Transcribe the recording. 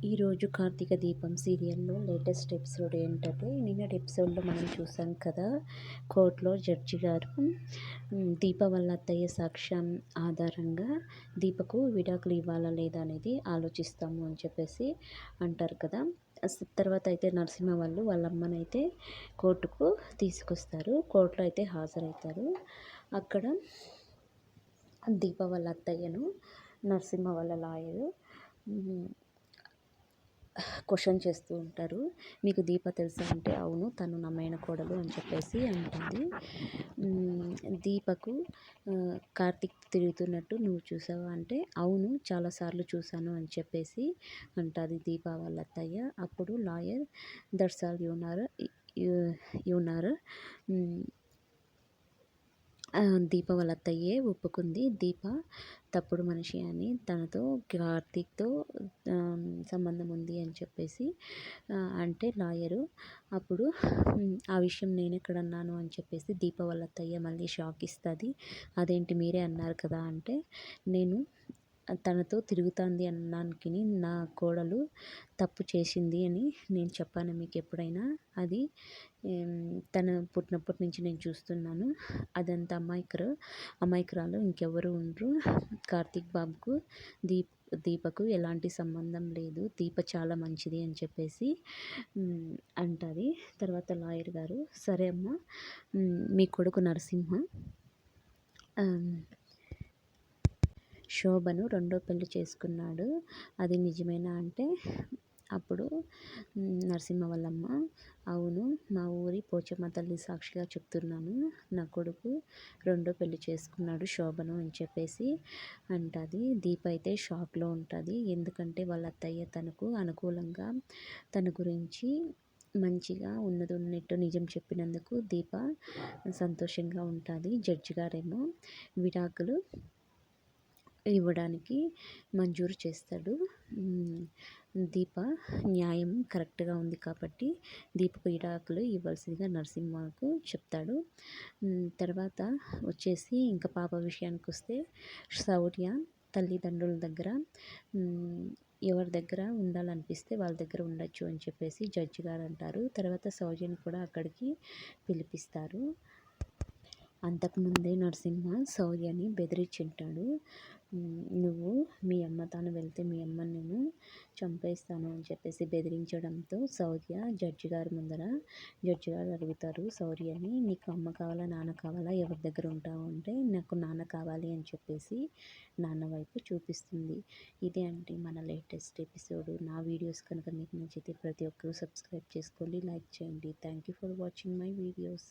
ఈరోజు కార్తీక దీపం సీరియల్లో లేటెస్ట్ ఎపిసోడ్ ఏంటంటే, నిన్నటి ఎపిసోడ్లో మనం చూసాం కదా, కోర్టులో జడ్జి గారు దీప వాళ్ళ అత్తయ్య సాక్ష్యం ఆధారంగా దీపకు విడాకులు ఇవ్వాలా లేదా అనేది ఆలోచిస్తాము అని చెప్పేసి అంటారు కదా. తర్వాత అయితే నరసింహ వాళ్ళ అమ్మనైతే కోర్టుకు తీసుకొస్తారు. కోర్టులో అయితే హాజరవుతారు. అక్కడ దీప వాళ్ళ అత్తయ్యను నరసింహ వాళ్ళ లాయరు క్వశ్చన్ చేస్తూ ఉంటారు. మీకు దీప తెలుసా అంటే, అవును తను నా మేనకోడలు అని చెప్పేసి అంటుంది. దీపకు కార్తీక్ తిరుగుతున్నట్టు నువ్వు చూసావా అంటే, అవును చాలాసార్లు చూశాను అని చెప్పేసి అంటుంది దీప వాళ్ళ అత్తయ్య. అప్పుడు లాయర్, దట్స్ ఆల్ యూనర్ దీప వాళ్ళ అత్తయ్యే ఒప్పుకుంది. దీప తప్పుడు మనిషి అని, తనతో కార్తీక్తో సంబంధం ఉంది అని చెప్పేసి అంటే లాయరు. అప్పుడు ఆ విషయం నేను ఎక్కడ అన్నాను అని చెప్పేసి దీప వాళ్ళ అత్తయ్య మళ్ళీ షాక్ ఇస్తుంది. అదేంటి మీరే అన్నారు కదా అంటే, నేను తనతో తిరుగుతుంది అన్నానికి నా కోడలు తప్పు చేసింది అని నేను చెప్పాను మీకు ఎప్పుడైనా. అది తను పుట్టినప్పటి నుంచి నేను చూస్తున్నాను. అదంతా అమాయకురాలు, ఇంకెవరు ఉండరు. కార్తీక్ బాబుకు దీపకు ఎలాంటి సంబంధం లేదు. దీప చాలా మంచిది అని చెప్పేసి అంటుంది. తర్వాత లాయర్ గారు, సరే అమ్మ, మీ కొడుకు నరసింహ శోభను రెండో పెళ్లి చేసుకున్నాడు, అది నిజమేనా అంటే, అప్పుడు నరసింహ వాళ్ళమ్మ, అవును మా ఊరి పోచమ్మ తల్లి సాక్షిగా చెప్తున్నాను, నా కొడుకు రెండో పెళ్లి చేసుకున్నాడు శోభను అని చెప్పేసి అంటుంది. దీప అయితే షాక్లో ఉంటుంది. ఎందుకంటే వాళ్ళ అత్తయ్య తనకు అనుకూలంగా తన గురించి మంచిగా ఉన్నట్టు నిజం చెప్పినందుకు దీప సంతోషంగా ఉంటుంది. జడ్జి గారేమో విడాకులు ఇవ్వడానికి మంజూరు చేస్తాడు. దీప న్యాయం కరెక్ట్గా ఉంది కాబట్టి దీపకు విడాకులు ఇవ్వాల్సిందిగా నరసింహకు చెప్తాడు. తర్వాత వచ్చేసి ఇంకా పాప విషయానికి వస్తే, శౌర్య తల్లిదండ్రుల దగ్గర ఎవరి దగ్గర ఉండాలనిపిస్తే వాళ్ళ దగ్గర ఉండొచ్చు అని చెప్పేసి జడ్జి గారు అంటారు. తర్వాత శౌర్యని కూడా అక్కడికి పిలిపిస్తారు. అంతకుముందే నరసింహ శౌర్యని బెదిరించుంటాడు. నువ్వు మీ అమ్మ తాను వెళ్తే మీ అమ్మని నేను చంపేస్తాను అని చెప్పేసి బెదిరించడంతో శౌర్య జడ్జి గారు అడుగుతారు శౌర్యని, నీకు అమ్మ కావాలా నాన్న కావాలా, ఎవరి దగ్గర ఉంటావు అంటే, నాకు నాన్న కావాలి అని చెప్పేసి నాన్న వైపు చూపిస్తుంది. ఇదే అంటే మన లేటెస్ట్ ఎపిసోడ్. నా వీడియోస్ కనుక మీకు నచ్చితే ప్రతి ఒక్కరూ సబ్స్క్రైబ్ చేసుకోండి, లైక్ చేయండి. Thank you for watching my videos.